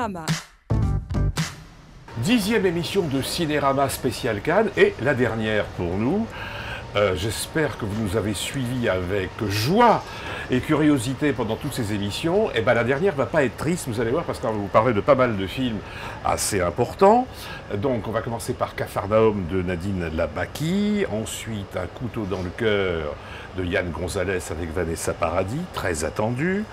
Cinérama. 10e émission de Cinérama spécial Cannes et la dernière pour nous. J'espère que vous nous avez suivis avec joie et curiosité pendant toutes ces émissions. Et ben la dernière va pas être triste, vous allez voir, parce qu'on va vous parler de pas mal de films assez importants. Donc on va commencer par Capharnaüm de Nadine Labaki, ensuite Un couteau dans le cœur de Yann Gonzalez avec Vanessa Paradis, très attendu.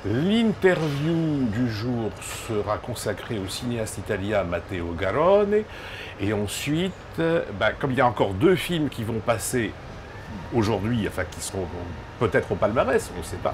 L'interview du jour sera consacrée au cinéaste italien Matteo Garrone. Et ensuite, comme il y a encore deux films qui vont passer aujourd'hui, enfin qui seront peut-être au palmarès, on ne sait pas,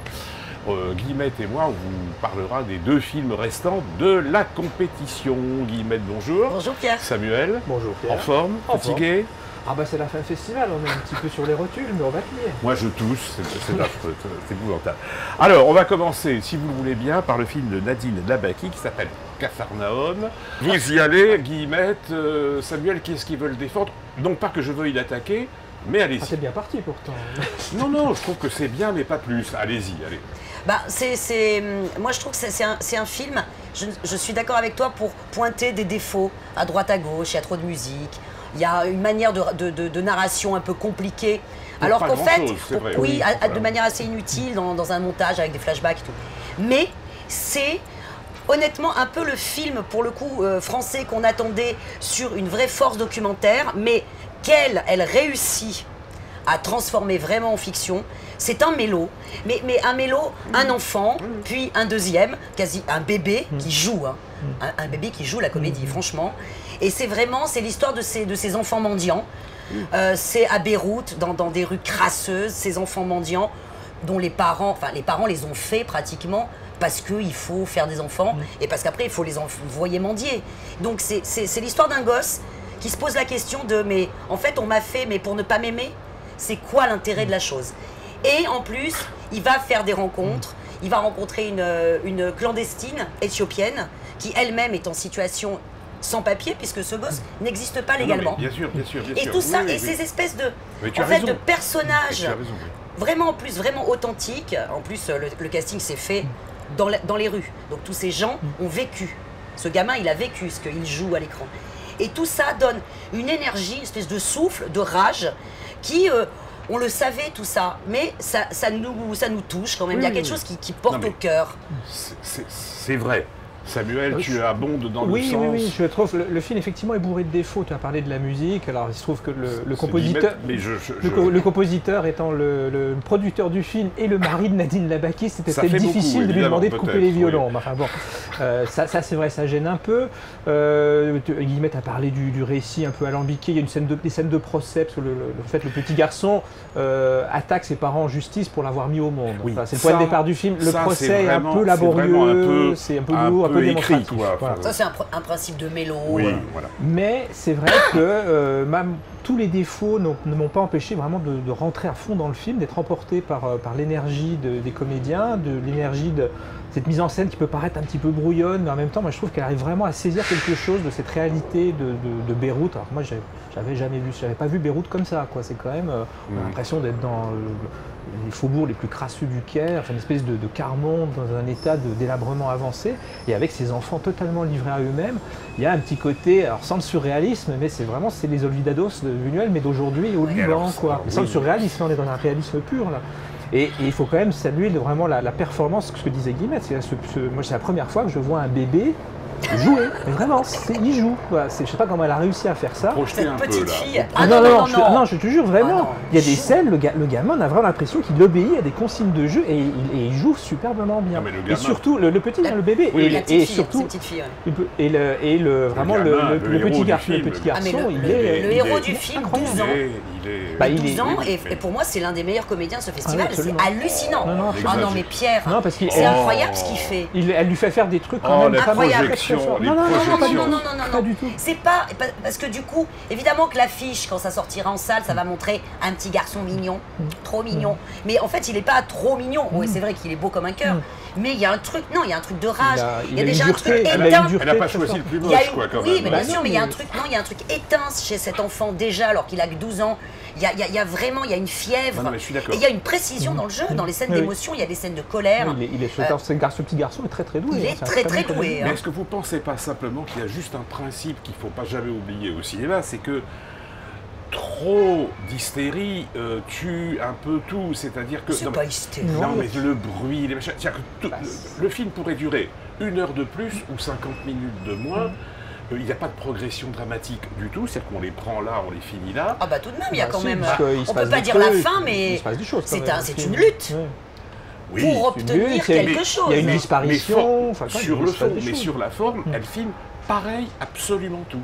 Guillemette et moi, on vous parlera des deux films restants de la compétition. Guillemette, bonjour. Bonjour Pierre. Samuel. Bonjour Pierre. En forme? Fatigué? Ah bah c'est la fin du festival, on est un petit peu sur les rotules, mais on va tenir. Moi je tousse, c'est affreux, c'est épouvantable. Alors on va commencer, si vous le voulez bien, par le film de Nadine Labaki qui s'appelle Capharnaüm. Vous y allez, Guillemette, Samuel, qui est-ce qui veut le défendre? Non pas que je veuille l'attaquer, mais allez-y. Ah, c'est bien parti pourtant. Non, je trouve que c'est bien, mais pas plus. Allez-y, allez. Moi je trouve que c'est un film, je suis d'accord avec toi pour pointer des défauts à droite à gauche, il y a trop de musique. Il y a une manière de narration un peu compliquée, alors qu'en fait, oui, de manière assez inutile dans un montage avec des flashbacks et tout. Mais c'est honnêtement un peu le film, pour le coup, français qu'on attendait sur une vraie force documentaire, mais elle réussit à transformer vraiment en fiction. C'est un mélo, mais un mélo, un enfant, puis un deuxième, quasi un bébé qui joue, hein. Un bébé qui joue la comédie, franchement. Et c'est l'histoire de ces enfants mendiants. C'est à Beyrouth, dans des rues crasseuses, ces enfants mendiants dont les parents les ont fait pratiquement parce qu'il faut faire des enfants et parce qu'après il faut les envoyer mendier. Donc c'est l'histoire d'un gosse qui se pose la question de mais en fait on m'a fait mais pour ne pas m'aimer, c'est quoi l'intérêt de la chose? Et en plus il va faire des rencontres, il va rencontrer une clandestine éthiopienne qui elle-même est en situation sans papier, puisque ce gosse n'existe pas légalement. Non, bien sûr. Et tout ça, ces espèces de personnages, vraiment en plus, vraiment authentiques. En plus, le casting s'est fait dans les rues. Donc tous ces gens ont vécu. Ce gamin, il a vécu ce qu'il joue à l'écran. Et tout ça donne une énergie, une espèce de souffle, de rage, qui, on le savait tout ça, mais ça nous touche quand même. Il y a quelque chose qui porte au cœur. C'est vrai. Samuel, tu abondes dans le sens... Oui, je trouve le film effectivement est bourré de défauts. Tu as parlé de la musique, alors il se trouve que le compositeur, le compositeur étant le producteur du film et le mari de Nadine Labaki, c'était peut-être difficile de lui demander de couper les violons. Oui. Enfin bon, ça c'est vrai, ça gêne un peu. Guillemette a parlé du récit un peu alambiqué, il y a des scènes de procès, parce que le petit garçon attaque ses parents en justice pour l'avoir mis au monde. Oui, enfin, c'est le point de départ du film. Le procès est un peu laborieux, c'est un peu lourd, un peu démonstratif. Voilà. Ça c'est un principe de mélo. Oui, voilà. Mais c'est vrai que même tous les défauts ne m'ont pas empêché vraiment de rentrer à fond dans le film, d'être emporté par l'énergie des comédiens, de l'énergie de cette mise en scène qui peut paraître un petit peu brouillonne, mais en même temps, moi je trouve qu'elle arrive vraiment à saisir quelque chose de cette réalité de Beyrouth. Alors moi, j'avais pas vu Beyrouth comme ça, quoi. C'est quand même, on a l'impression d'être dans les faubourgs les plus crasseux du Caire, enfin, une espèce de quart-monde dans un état de délabrement avancé, et avec ces enfants totalement livrés à eux-mêmes. Il y a un petit côté, alors sans le surréalisme, mais c'est les Olvidados de Buñuel, mais d'aujourd'hui au Liban, quoi. Sans le surréalisme, on est dans un réalisme pur, là. Et il faut quand même saluer vraiment la performance, ce que disait Guillemette. Moi, c'est la première fois que je vois un bébé jouer, mais vraiment, il joue. Voilà, je sais pas comment elle a réussi à faire ça. Projeter un petite peu, fille. là. Ah non, je te jure vraiment. Il y a des scènes, le gamin, on a vraiment l'impression qu'il obéit à des consignes de jeu et il joue superbement bien. Et surtout le petit, le bébé, et surtout vraiment le petit garçon, il est le héros du film, 12 ans. Il 12 ans, et pour moi, c'est l'un des meilleurs comédiens de ce festival. C'est hallucinant. Non, mais Pierre, c'est incroyable ce qu'il fait. Elle lui fait faire des trucs quand même incroyables. Non, pas du tout. C'est pas parce que du coup, évidemment que l'affiche, quand ça sortira en salle, ça va montrer un petit garçon mignon, trop mignon. Mais en fait, il est pas trop mignon. Oui, c'est vrai qu'il est beau comme un cœur. Mais il y a un truc, il y a un truc de rage. Il y a déjà un truc éteint. Elle n'a pas choisi le plus moche, quoi, quand même. Oui, mais bien sûr, mais il y a un truc, il y a un truc éteint chez cet enfant déjà, alors qu'il a que 12 ans. Il y a vraiment, il y a une fièvre. Non, mais je suis d'accord. Et il y a une précision dans le jeu, dans les scènes Oui. d'émotion, il y a des scènes de colère. Oui, ce petit garçon est très très doué. Il est très très doué. Mais est-ce que vous ne pensez pas simplement qu'il y a juste un principe qu'il ne faut pas jamais oublier au cinéma, c'est que trop d'hystérie tue un peu tout, c'est-à-dire que... C'est pas hystérique. Non, mais le bruit, les machins, c'est-à-dire que le film pourrait durer 1 heure de plus ou 50 minutes de moins. Il n'y a pas de progression dramatique du tout, c'est-à-dire qu'on les prend là, on les finit là. Ah bah tout de même, il y a quand même... On On peut pas dire la fin, mais c'est une lutte. Oui, Pour obtenir quelque chose. Il y a une disparition. Sur le fond, mais sur la forme, elle filme pareil absolument tout.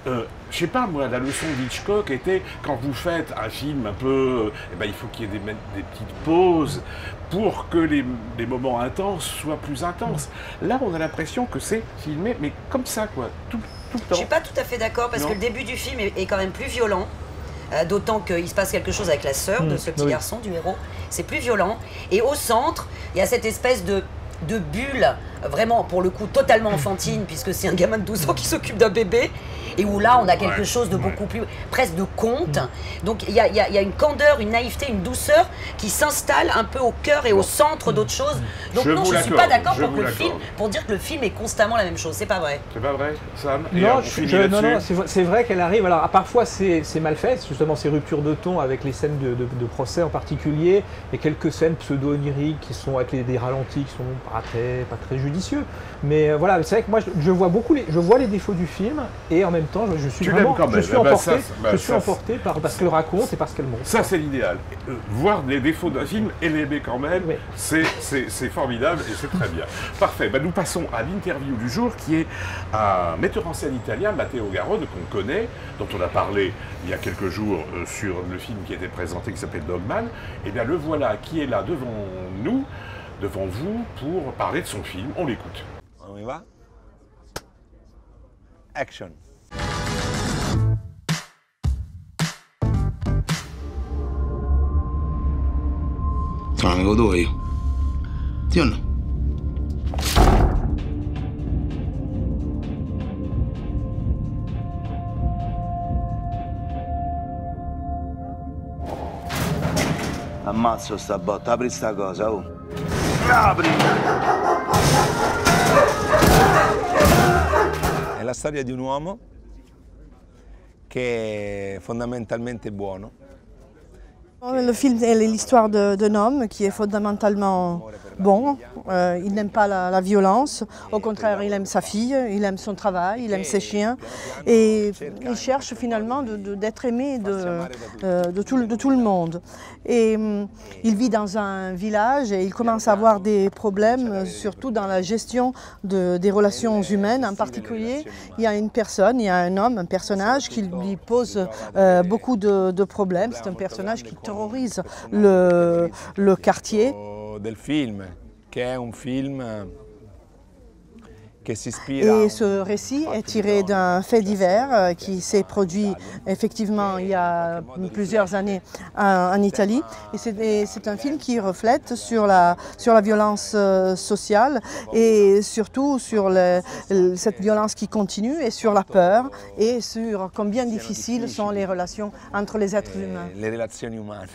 Je sais pas, moi, la leçon d'Hitchcock était, quand vous faites un film un peu... il faut qu'il y ait des petites pauses pour que les moments intenses soient plus intenses. Là, on a l'impression que c'est filmé, mais comme ça, quoi, tout le temps. Je suis pas tout à fait d'accord, parce que le début du film est quand même plus violent. D'autant qu'il se passe quelque chose avec la sœur de ce petit garçon, du héros. C'est plus violent. Et au centre, il y a cette espèce de bulle, vraiment, pour le coup, totalement enfantine, puisque c'est un gamin de 12 ans qui s'occupe d'un bébé. Et où là, on a quelque chose de beaucoup plus, presque de conte. Donc il y a une candeur, une naïveté, une douceur qui s'installe un peu au cœur et au centre d'autres choses. Donc non, je ne suis pas d'accord pour dire que le film est constamment la même chose. C'est pas vrai. C'est pas vrai, Sam? Non, c'est vrai qu'elle arrive. Alors parfois c'est mal fait, justement ces ruptures de ton avec les scènes de procès en particulier, et quelques scènes pseudo-oniriques qui sont avec des ralentis qui sont pas très judicieux. Mais voilà, c'est vrai que moi je vois les défauts du film, et en même temps je suis emporté par ce qu'elle raconte et par ce qu'elle montre. Ça c'est l'idéal. Voir les défauts d'un film et l'aimer quand même, c'est formidable et c'est très bien. Parfait, nous passons à l'interview du jour qui est un metteur en scène italien, Matteo Garrone, qu'on connaît, dont on a parlé il y a quelques jours sur le film qui était présenté qui s'appelle Dogman. Et bien le voilà qui est là devant nous, devant vous, pour parler de son film. On l'écoute. On y va? Action. Sono amico tuo io. Sì o no? Ammazzo sta botta, apri sta cosa, oh. Apri! È la storia di un uomo che è fondamentalmente buono. Le film est l'histoire d'un homme qui est fondamentalement bon. Il n'aime pas la violence. Au contraire, il aime sa fille, il aime son travail, il aime ses chiens. Et il cherche finalement d'être aimé de tout le monde. Et il vit dans un village et il commence à avoir des problèmes, surtout dans la gestion des relations humaines. En particulier, il y a une personne, il y a un homme, un personnage qui lui pose beaucoup de problèmes. C'est un personnage qui terrorise le quartier. Del film, che è un film che si ispira. Et ce récit est tiré d'un fait divers qui s'est produit effectivement il y a plusieurs années en Italie. Et c'est un film qui reflète sur la violence sociale et surtout sur cette violence qui continue et sur la peur et sur combien difficiles sont les relations entre les êtres humains. Les relations humaines.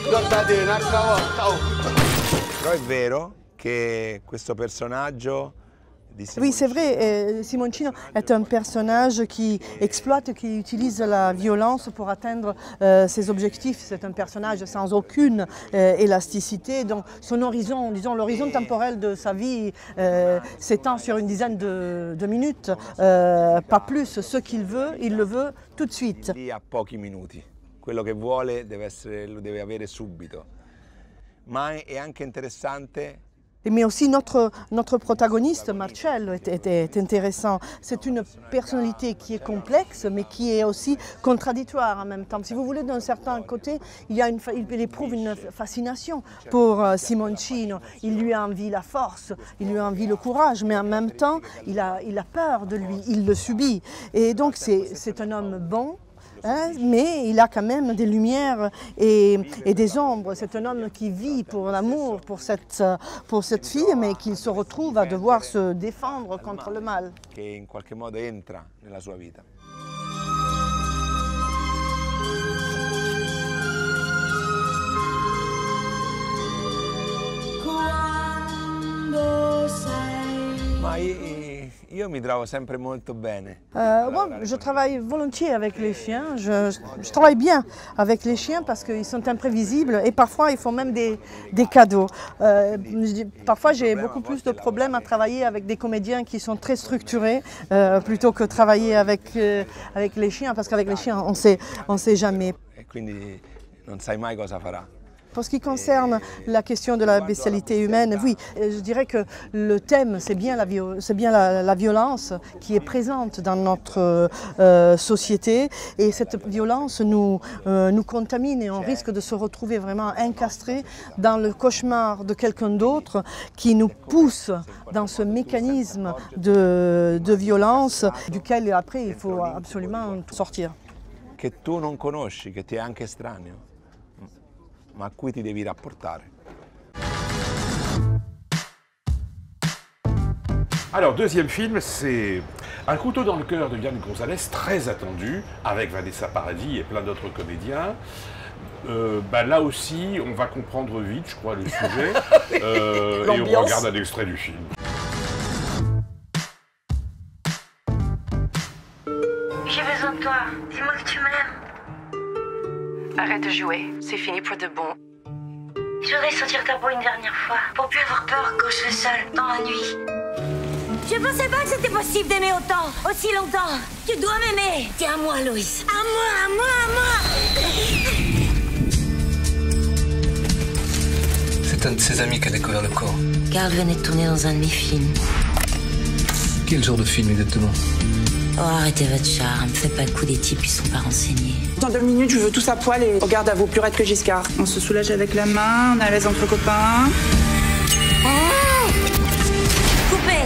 Ricordate un'altra volta. Però è vero che questo personaggio Oui, c'est vrai, Simoncino est un personnage qui exploite, qui utilise la violence pour atteindre ses objectifs. C'est un personnage sans aucune élasticité. Donc son horizon, disons l'horizon temporel de sa vie s'étend sur une dizaine de minutes, pas plus. Ce qu'il veut, il le veut tout de suite. Lì a pochi minuti. Quello che vuole lo deve avere subito. Ma è anche interessante. Mais aussi notre protagoniste, Marcello, est intéressant. C'est une personnalité qui est complexe, mais qui est aussi contradictoire en même temps. Si vous voulez, d'un certain côté, il éprouve une fascination pour Simoncino. Il lui envie la force, il lui envie le courage, mais en même temps, il a peur de lui, il le subit. Et donc c'est un homme bon, hein, mais il a quand même des lumières et des ombres. C'est un homme qui vit pour l'amour, pour cette fille, mais qui se retrouve à devoir se défendre contre le mal. Che in qualche modo entra nella sua vita. Ma io mi trovo sempre molto bene. Moi, je travaille volontiers avec les chiens. Je travaille bien avec les chiens parce qu'ils sont imprévisibles et parfois ils font même des cadeaux. Parfois j'ai beaucoup plus de problèmes à travailler avec des comédiens qui sont très structurés plutôt que travailler avec les chiens parce qu'avec les chiens on sait jamais. E quindi non sai mai cosa farà. Pour ce qui concerne la question de la bestialité humaine, oui, je dirais que le thème, c'est bien la violence qui est présente dans notre société. Et cette violence nous contamine et on risque de se retrouver vraiment incastrés dans le cauchemar de quelqu'un d'autre qui nous pousse dans ce mécanisme de violence duquel après il faut absolument sortir. Che tu non conosci, che ti è anche estraneo, ma a cui ti devi rapportare. Alors, deuxième film, c'est Un couteau dans le cœur de Yann Gonzalez, très attendu, avec Vanessa Paradis et plein d'autres comédiens. Là aussi, on va comprendre vite, je crois, le sujet, et on regarde un extrait du film. J'ai besoin de toi, dis-moi que tu m'aimes. Arrête de jouer, c'est fini pour de bon. Je voudrais sentir ta peau une dernière fois, pour plus avoir peur quand je suis seule, dans la nuit. Je pensais pas que c'était possible d'aimer autant, aussi longtemps. Tu dois m'aimer. Tiens à moi, Louis. À moi, à moi, à moi. C'est un de ses amis qui a découvert le corps. Carl venait de tourner dans un de mes films. Quel genre de film exactement? Oh, arrêtez votre charme, faites pas le coup des types, ils sont pas renseignés. Dans 2 minutes, je veux tous à poil et regarde à vous, plus raide que Giscard. On se soulage avec la main, on est à l'aise entre copains. Oh, coupé.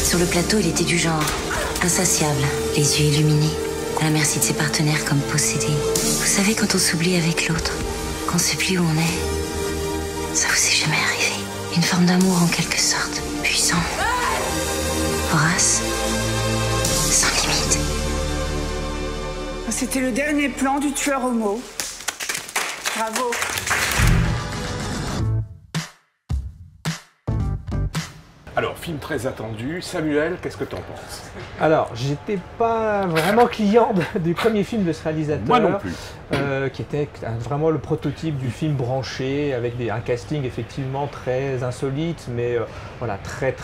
Sur le plateau, il était du genre insatiable, les yeux illuminés, à la merci de ses partenaires comme possédés. Vous savez, quand on s'oublie avec l'autre, qu'on sait plus où on est, ça vous est jamais arrivé. Une forme d'amour en quelque sorte, puissant. Horace, sans limite. C'était le dernier plan du tueur homo. Bravo. Alors, film très attendu. Samuel, qu'est-ce que t'en penses? Alors, j'étais pas vraiment client du premier film de ce réalisateur. Moi non plus. Qui était vraiment le prototype du film branché, avec un casting effectivement très insolite, mais voilà, très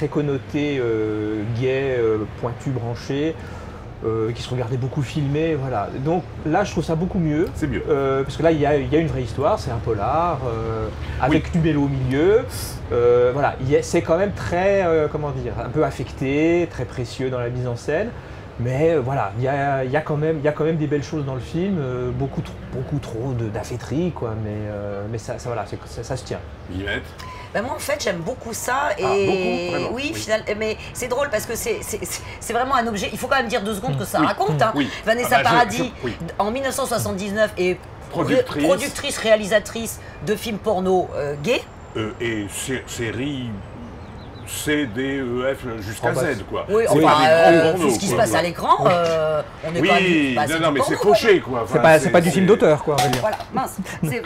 connoté, gay, pointu, branché. Qui se regardait beaucoup filmer, voilà. Donc là, je trouve ça beaucoup mieux. C'est mieux. Parce que là, il y a une vraie histoire, c'est un polar, avec du mélo au milieu. Voilà, c'est quand même très, comment dire, un peu affecté, très précieux dans la mise en scène. Mais voilà, il y a quand même des belles choses dans le film, beaucoup trop d'affaîtris, quoi. Mais ça voilà, ça se tient. Guillemette. Ben moi en fait j'aime beaucoup ça et beaucoup, oui, mais c'est drôle parce que c'est vraiment un objet, il faut quand même dire 2 secondes que ça raconte. Hein. Oui. Vanessa Paradis en 1979 est productrice, réalisatrice de films porno gays. Et série C, D, E, F jusqu'à Z, quoi. Oui, vu ce qui se passe à l'écran, on est pas... Oui, non, mais c'est fauché, quoi. Enfin, c'est pas du film d'auteur, quoi. Voilà, mince,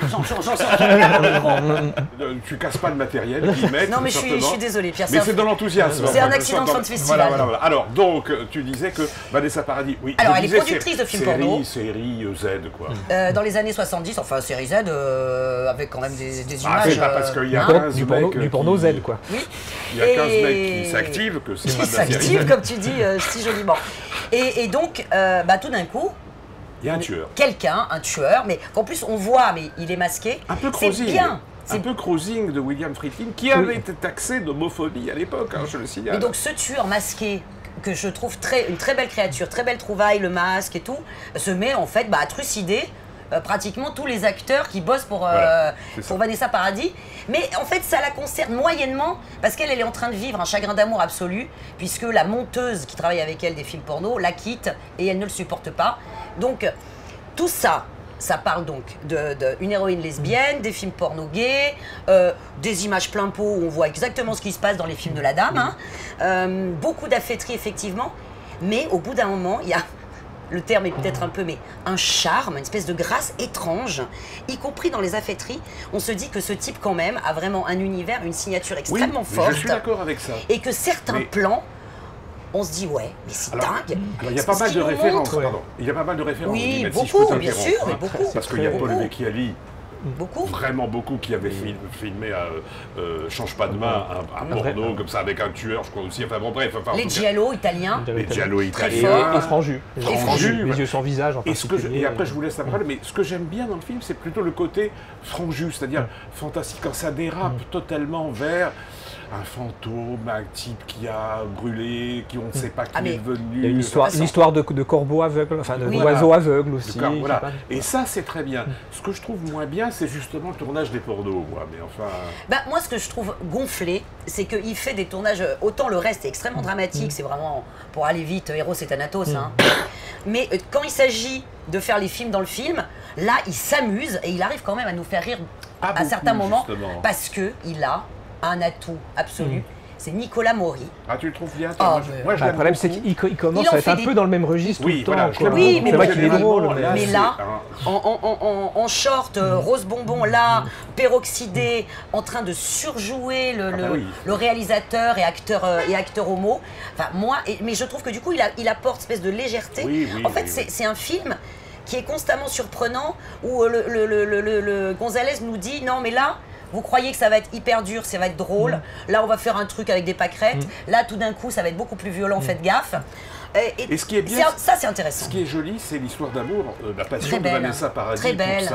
j'en regarde le micro. Tu casses pas le matériel, Guillemette. Non, mais je suis désolée, Pierre. Mais c'est dans l'enthousiasme. C'est un accident de fin de festival. Voilà. Alors, donc, tu disais que Vanessa Paradis, oui. Alors, elle est productrice de films porno. Série Z, quoi. Dans les années 70, enfin, série Z, avec quand même des images... c'est pas parce qu'il y a 15 mecs... Du porno Z, quoi. Oui. Il y a 15 mecs qui s'activent, que c'est pas de la série. Qui s'activent, comme tu dis si joliment. Et donc, tout d'un coup, il y a un tueur. Un tueur, mais qu'en plus on voit, mais il est masqué. Un peu Crossing. Un peu Crossing de William Friedkin, qui avait été taxé d'homophobie à l'époque, hein, je le signale. Et donc ce tueur masqué, que je trouve une très belle créature, très belle trouvaille, le masque et tout, se met en fait à trucider pratiquement tous les acteurs qui bossent pour Vanessa Paradis. Mais en fait, ça la concerne moyennement parce qu'elle est en train de vivre un chagrin d'amour absolu puisque la monteuse qui travaille avec elle des films porno la quitte et elle ne le supporte pas. Donc, tout ça, ça parle donc d'une héroïne lesbienne, des films porno gays, des images plein pot où on voit exactement ce qui se passe dans les films de la dame. Hein. Beaucoup d'affêterie, effectivement. Mais au bout d'un moment, il y a... Le terme est peut-être un peu, mais un charme, une espèce de grâce étrange, y compris dans les affaîtries. On se dit que ce type, quand même, a vraiment un univers, une signature extrêmement forte. Je suis d'accord avec ça. Et que certains plans, on se dit, ouais, mais c'est dingue. Alors, il y a pas mal de références. Il y a pas mal de références. Oui, beaucoup, bien sûr, mais beaucoup. Parce qu'il y a Paul Vecchiali. Beaucoup. Vraiment beaucoup qui avait filmé Change pas de main, un porno comme ça avec un tueur, je crois aussi. Enfin bon, bref. Les giallo italiens. Les giallo italiens. Et Franju. Les yeux sans visage. Et après, je vous laisse la parole. Mais ce que j'aime bien dans le film, c'est plutôt le côté Franju, c'est-à-dire fantastique, quand ça dérape totalement vers un fantôme, un type qui a brûlé, qui on ne sait pas qui est devenu. Il y a une histoire de corbeau aveugle, enfin d'oiseau aveugle aussi. Voilà. Et ça, c'est très bien. Ce que je trouve moins bien, c'est justement le tournage des pornos, moi. Mais enfin... moi, ce que je trouve gonflé, c'est qu'il fait des tournages... Autant le reste est extrêmement dramatique, c'est vraiment, pour aller vite, Héros et Thanatos. Hein. Mais quand il s'agit de faire les films dans le film, là, il s'amuse et il arrive quand même à nous faire rire à certains moments, parce qu'il a un atout absolu, c'est Nicolas Maury. Ah, tu le trouves bien? Moi, le problème, c'est qu'il commence à être un peu dans le même registre tout le temps. Oui, mais c'est vrai qu'il est drôle. Mais là, en short, rose bonbon, là, peroxydé, en train de surjouer le réalisateur et acteur homo. Enfin, mais je trouve que du coup, il apporte une espèce de légèreté. En fait, c'est un film qui est constamment surprenant, où le Gonzalez nous dit, non, mais là, vous croyez que ça va être hyper dur, ça va être drôle. Là, on va faire un truc avec des pâquerettes. Là, tout d'un coup, ça va être beaucoup plus violent, faites gaffe. Et ce qui est bien, ça, c'est intéressant. Ce qui est joli, c'est l'histoire d'amour, la passion de Vanessa Paradis. Très belle.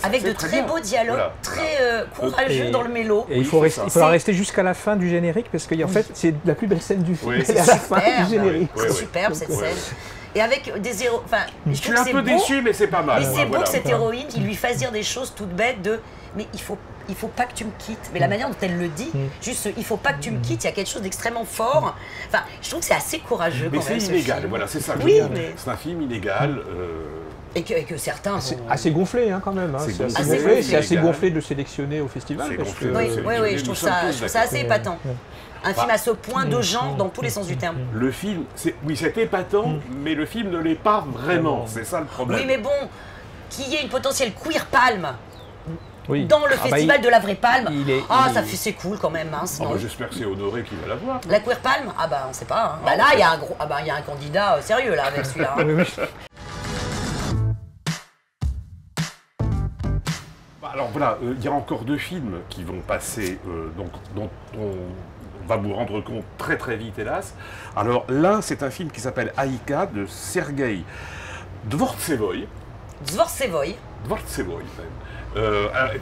Avec de très beaux dialogues, très courageux dans le mélo. Et il faut rester jusqu'à la fin du générique, parce qu'en fait, c'est la plus belle scène du film. Elle est à la fin du générique. C'est superbe, cette scène. Et avec des héros... Enfin, je suis un peu déçu, mais c'est pas mal. Mais c'est beau que cette héroïne, qui lui fasse dire des choses toutes bêtes de... Mais il faut pas que tu me quittes. Mais la manière dont elle le dit, juste il faut pas que tu me quittes, il y a quelque chose d'extrêmement fort. Enfin, je trouve que c'est assez courageux. Mais c'est illégal, voilà, c'est ça. Oui, mais... C'est un film illégal. Et que certains. Assez gonflé, hein, quand même. Hein. C'est assez gonflé de le sélectionner au festival. Oui, je trouve ça assez épatant. Un film à ce point de genre dans tous les sens du terme. Le film, c'est épatant, mais le film ne l'est pas vraiment. C'est ça le problème. Oui, mais bon, qu'il y ait une potentielle queer palme dans le festival de la vraie palme, c'est cool quand même. Hein, j'espère que c'est Honoré qui va la voir. La queer palme, on sait pas. Hein. Là, il y a un candidat sérieux là avec celui-là. Alors voilà, il y a encore 2 films qui vont passer, dont on va vous rendre compte très très vite, hélas. Alors l'un, c'est un film qui s'appelle Aïka de Sergueï Dvortsevoï. Dvortsevoï,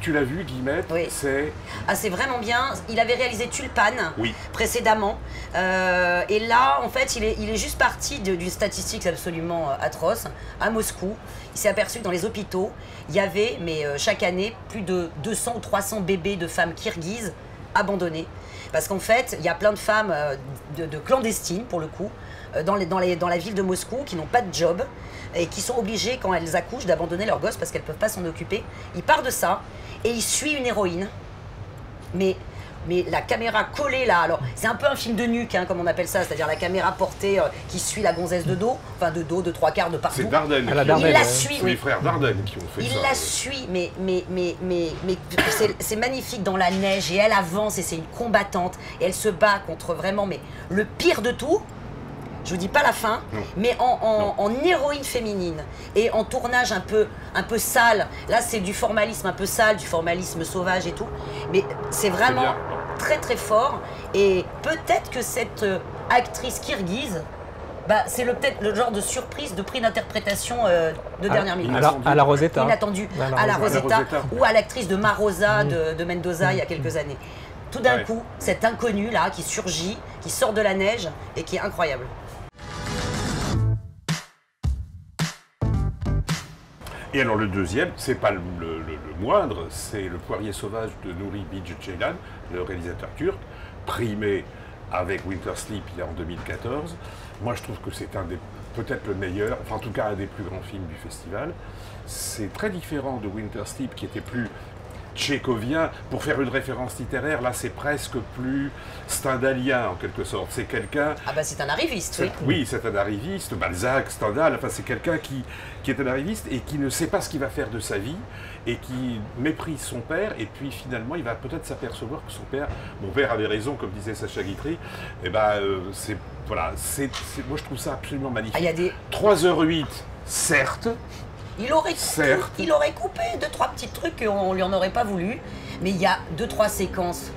tu l'as vu, Guillemette? Oui. C'est vraiment bien. Il avait réalisé Tulpan précédemment. Et là, en fait, il est juste parti d'une statistique absolument atroce. À Moscou, il s'est aperçu que dans les hôpitaux, il y avait, chaque année, plus de 200 ou 300 bébés de femmes kirghizes abandonnés. Parce qu'en fait, il y a plein de femmes de clandestines, pour le coup, dans la ville de Moscou, qui n'ont pas de job et qui sont obligées, quand elles accouchent, d'abandonner leurs gosses parce qu'elles ne peuvent pas s'en occuper. Il part de ça et il suit une héroïne. Mais la caméra collée là, alors c'est un peu un film de nuque, hein, comme on appelle ça, c'est-à-dire la caméra portée qui suit la gonzesse de dos, enfin de dos, de 3/4, de partout. C'est Dardenne. Il la suit. C'est les frères Dardenne qui ont fait ça. Il la suit, mais c'est magnifique dans la neige et elle avance et c'est une combattante et elle se bat contre vraiment le pire de tout. Je vous dis pas la fin, mais en héroïne féminine et en tournage un peu sale. Là, c'est du formalisme un peu sale, du formalisme sauvage et tout. Mais c'est vraiment très très fort. Et peut-être que cette actrice kirghize, c'est peut-être le genre de surprise de prix d'interprétation de dernière minute. À la Rosetta. Inattendu. À la Rosetta ou à l'actrice de Marosa de Mendoza il y a quelques années. Tout d'un coup, cet inconnu là qui surgit, qui sort de la neige et qui est incroyable. Et alors le deuxième, c'est pas le moindre, c'est Le Poirier sauvage de Nuri Bilge Ceylan, le réalisateur turc, primé avec Winter Sleep il y a en 2014. Moi je trouve que c'est peut-être le meilleur, enfin en tout cas un des plus grands films du festival. C'est très différent de Winter Sleep qui était plus tchécovien. Pour faire une référence littéraire, là c'est presque plus stendhalien en quelque sorte. C'est quelqu'un... Ah bah c'est un arriviste, oui. Oui, c'est un arriviste, Balzac, Stendhal, enfin c'est quelqu'un qui est un arriviste et qui ne sait pas ce qu'il va faire de sa vie et qui méprise son père et puis finalement il va peut-être s'apercevoir que son père, mon père avait raison comme disait Sacha Guitry, et voilà, moi je trouve ça absolument magnifique. Ah, il y a des... 3h08, certes. Il aurait coupé 2-3 petits trucs qu'on lui en aurait pas voulu, mais il y a 2-3 séquences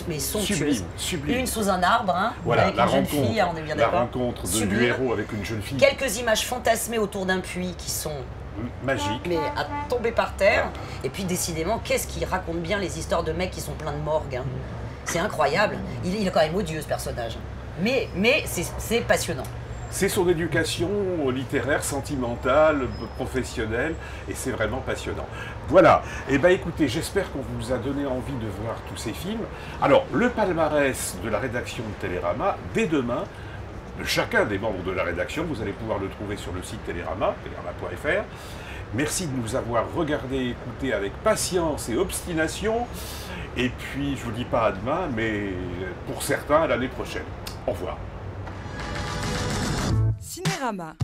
mais somptueuses. Sublime. Une sous un arbre, hein, voilà, avec une jeune fille, on est bien d'accord. La rencontre du héros avec une jeune fille. Quelques images fantasmées autour d'un puits qui sont magiques, mais à tomber par terre. Et puis décidément, qu'est-ce qu'il raconte bien les histoires de mecs qui sont pleins de morgue. Hein. C'est incroyable. Il est quand même odieux ce personnage. Mais c'est passionnant. C'est son éducation littéraire, sentimentale, professionnelle, et c'est vraiment passionnant. Voilà, et bien écoutez, j'espère qu'on vous a donné envie de voir tous ces films. Alors, le palmarès de la rédaction de Télérama, dès demain, de chacun des membres de la rédaction, vous allez pouvoir le trouver sur le site Télérama, télérama.fr. Merci de nous avoir regardé et écouté avec patience et obstination. Et puis, je ne vous dis pas à demain, mais pour certains, à l'année prochaine. Au revoir. Cinérama.